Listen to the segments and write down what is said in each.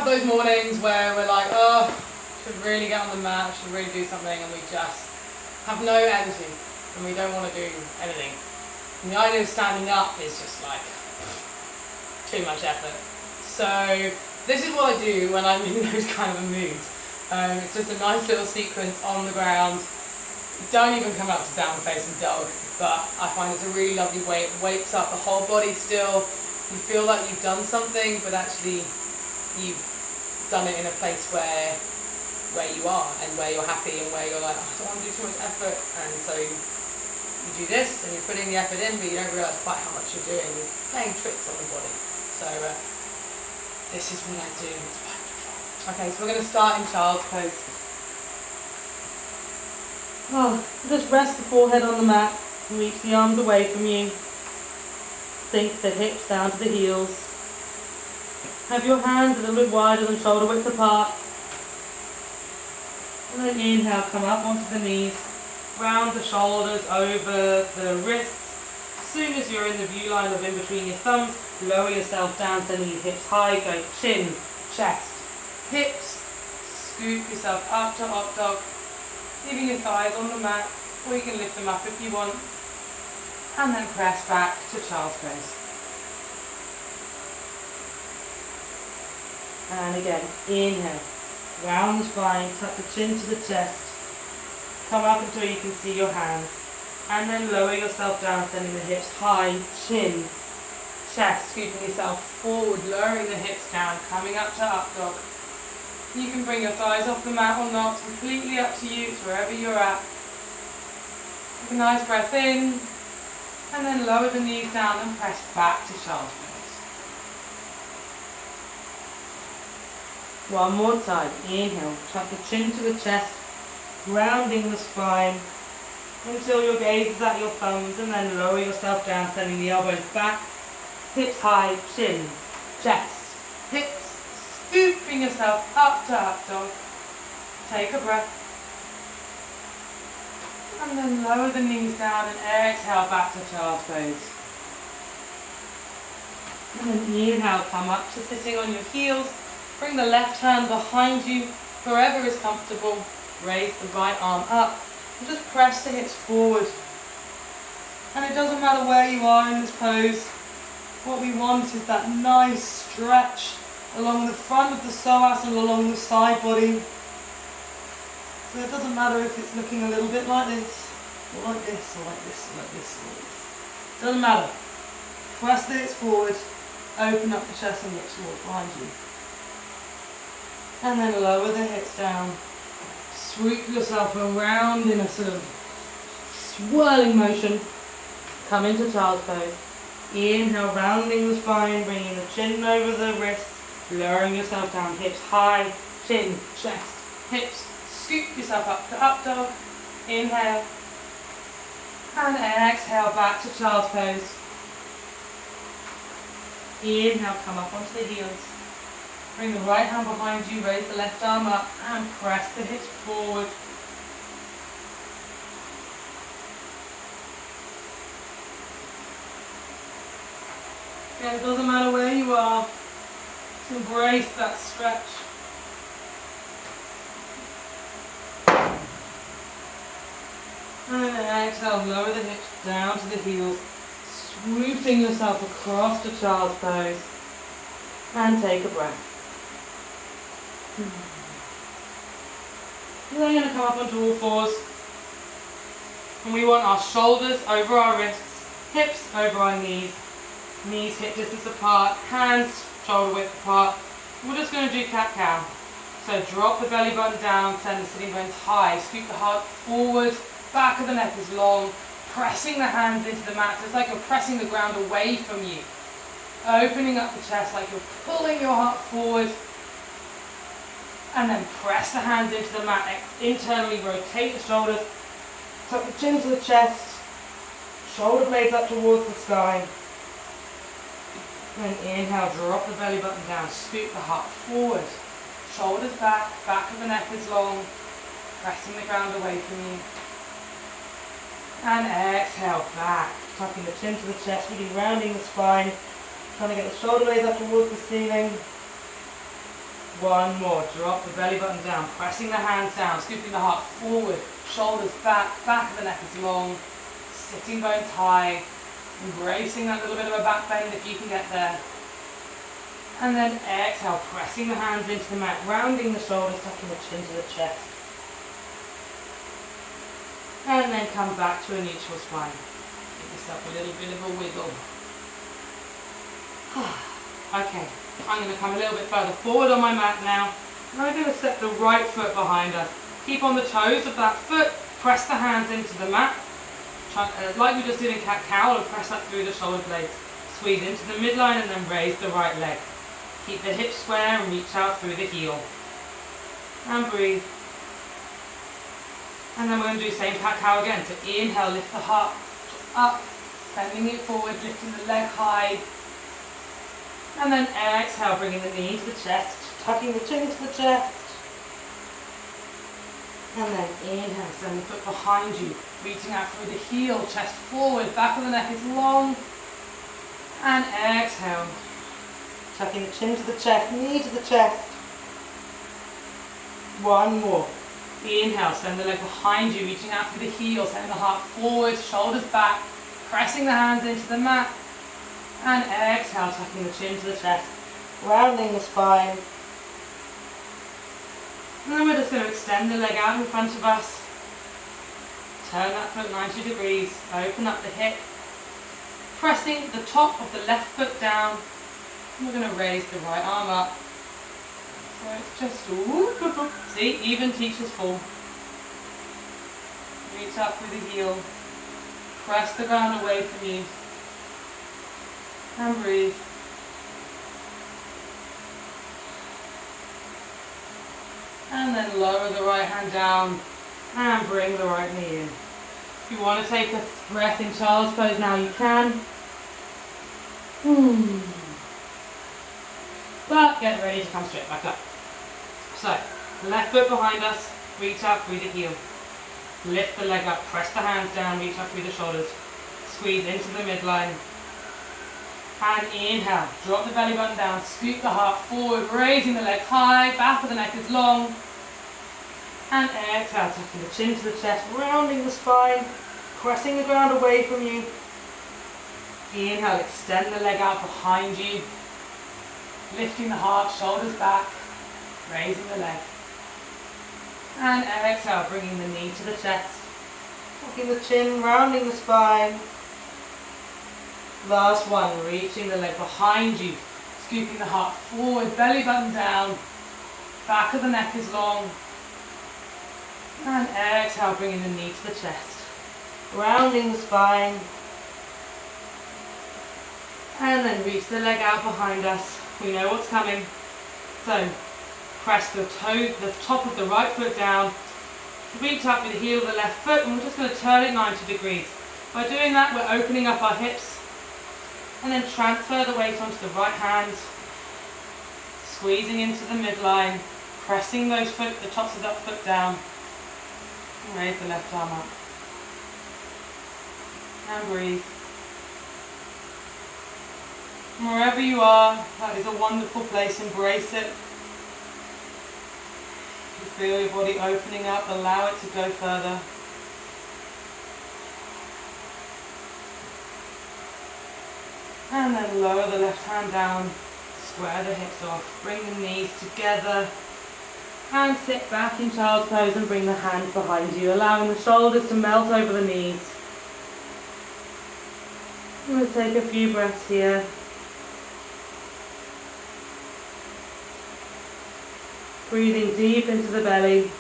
have those mornings where we're like, oh, should really get on the mat, should really do something, and we just have no energy and we don't want to do anything. And the idea of standing up is just like too much effort. So this is what I do when I'm in those kind of moods. It's just a nice little sequence on the ground. Don't even come up to down facing dog, but I find it's a really lovely way. It wakes up the whole body still. You feel like you've done something, but actually you've done it in a place where you are and where you're happy and where you're like, oh, I don't want to do too much effort. And so you do this and you're putting the effort in, but you don't realise quite how much you're doing. You're playing tricks on the body. So this is what I do. It's wonderful. Okay, so we're going to start in child's pose. Oh, just rest the forehead on the mat and reach the arms away from you. Sink the hips down to the heels. Have your hands a little bit wider than shoulder width apart. And then inhale, come up onto the knees. Round the shoulders over the wrists. As soon as you're in the view line of in between your thumbs, lower yourself down, sending your hips high. Go chin, chest, hips. Scoop yourself up to up dog. Leaving your thighs on the mat, or you can lift them up if you want. And then press back to child's pose. And again, inhale, round the spine, tuck the chin to the chest, come up until you can see your hands, and then lower yourself down, sending the hips high, chin, chest, scooping yourself forward, lowering the hips down, coming up to up dog. You can bring your thighs off the mat or not, completely up to you, it's wherever you're at. Take a nice breath in, and then lower the knees down and press back to child's pose. One more time, inhale, tuck the chin to the chest, grounding the spine until your gaze is at your thumbs, and then lower yourself down, sending the elbows back, hips high, chin, chest, hips, scooping yourself up to up dog. Take a breath. And then lower the knees down and exhale back to child's pose. And then inhale, come up to sitting on your heels. Bring the left hand behind you, wherever is comfortable. Raise the right arm up and just press the hips forward. And it doesn't matter where you are in this pose. What we want is that nice stretch along the front of the psoas and along the side body. So it doesn't matter if it's looking a little bit like this, or like this, or like this, or like this, or like this. Doesn't matter. Press the hips forward, open up the chest and look towards behind you. And then lower the hips down. Sweep yourself around in a sort of swirling motion. Come into child's pose. Inhale, rounding the spine, bringing the chin over the wrists. Lowering yourself down, hips high, chin, chest, hips. Scoop yourself up to up dog. Inhale. And exhale back to child's pose. Inhale, come up onto the heels. Bring the right hand behind you, raise the left arm up and press the hips forward. Again, it doesn't matter where you are. Embrace that stretch. And then exhale, lower the hips down to the heels, swooping yourself across to child's pose. And take a breath. And then you're going to come up onto all fours. And we want our shoulders over our wrists, hips over our knees hip distance apart, hands shoulder width apart. We're just going to do cat-cow. So drop the belly button down, send the sitting bones high, scoop the heart forward, back of the neck is long, pressing the hands into the mat. So it's like you're pressing the ground away from you. Opening up the chest like you're pulling your heart forward. And then press the hands into the mat, internally rotate the shoulders, tuck the chin to the chest, shoulder blades up towards the sky. And inhale, drop the belly button down, scoop the heart forward, shoulders back, back of the neck is long, pressing the ground away from you. And exhale back, tucking the chin to the chest, really rounding the spine, trying to get the shoulder blades up towards the ceiling. One more. Drop the belly button down, pressing the hands down, scooping the heart forward, shoulders back, back of the neck is long, sitting bones high, embracing that little bit of a back bend if you can get there. And then exhale, pressing the hands into the mat, rounding the shoulders, tucking the chin to the chest. And then come back to a neutral spine. Give yourself a little bit of a wiggle. Okay, I'm going to come a little bit further forward on my mat now. And I'm going to step the right foot behind us. Keep on the toes of that foot, press the hands into the mat. Like we just did in cat-cow, and press that through the shoulder blades. Squeeze into the midline and then raise the right leg. Keep the hips square and reach out through the heel. And breathe. And then we're going to do same cat-cow again. So inhale, lift the heart up, bending it forward, lifting the leg high. And then exhale, bringing the knee to the chest, tucking the chin into the chest. And then inhale, send the foot behind you, reaching out through the heel, chest forward, back of the neck is long. And exhale, tucking the chin to the chest, knee to the chest. One more. Inhale, send the leg behind you, reaching out through the heel, sending the heart forward, shoulders back, pressing the hands into the mat. And exhale, tucking the chin to the chest, rounding the spine. And then we're just going to extend the leg out in front of us. Turn that foot 90 degrees, open up the hip, pressing the top of the left foot down. And we're going to raise the right arm up. So it's just, see, even teachers fall. Reach up through the heel, press the ground away from you. And breathe. And then lower the right hand down and bring the right knee in. If you want to take a breath in child's pose now, you can. But get ready to come straight back up. So, left foot behind us, reach out through the heel. Lift the leg up, press the hands down, reach out through the shoulders. Squeeze into the midline. And inhale, drop the belly button down, scoop the heart forward, raising the leg high, back of the neck is long. And exhale, tucking the chin to the chest, rounding the spine, pressing the ground away from you. Inhale, extend the leg out behind you, lifting the heart, shoulders back, raising the leg. And exhale, bringing the knee to the chest, tucking the chin, rounding the spine. Last one, reaching the leg behind you, scooping the heart forward, belly button down, back of the neck is long. And exhale, bringing the knee to the chest, rounding the spine. And then reach the leg out behind us. We know what's coming. So press the top of the right foot down, reach up with the heel of the left foot, and we're just going to turn it 90 degrees. By doing that, we're opening up our hips. And then transfer the weight onto the right hand, squeezing into the midline, pressing the tops of that foot down, and raise the left arm up. And breathe. And wherever you are, that is a wonderful place, embrace it. You feel your body opening up, allow it to go further. And then lower the left hand down, square the hips off, bring the knees together, and sit back in child's pose and bring the hands behind you, allowing the shoulders to melt over the knees. Let's take a few breaths here. Breathing deep into the belly.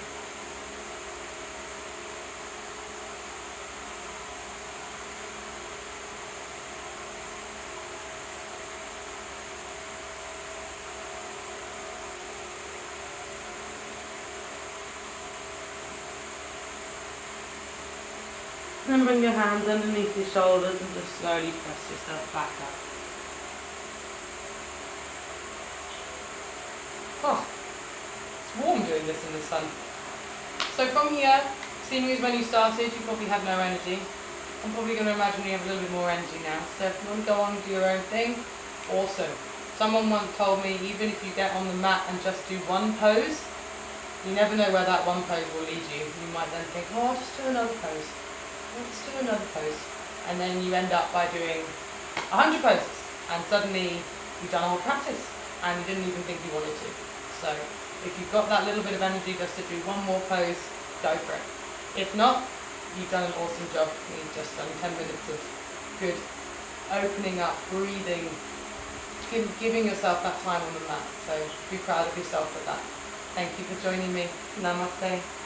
And bring your hands underneath your shoulders and just slowly press yourself back up. Oh, it's warm doing this in the sun. So from here, seeing as when you started, you probably had no energy. I'm probably going to imagine you have a little bit more energy now. So if you want to go on and do your own thing, awesome. So Someone once told me, even if you get on the mat and just do one pose, you never know where that one pose will lead you. You might then think, oh, I'll just do another pose. I'll just do another pose. And then you end up by doing 100 poses. And suddenly you've done a whole practice. And you didn't even think you wanted to. So if you've got that little bit of energy just to do one more pose, go for it. If not, you've done an awesome job. You've just done 10 minutes of good opening up, breathing, giving yourself that time on the mat. So be proud of yourself for that. Thank you for joining me. Namaste.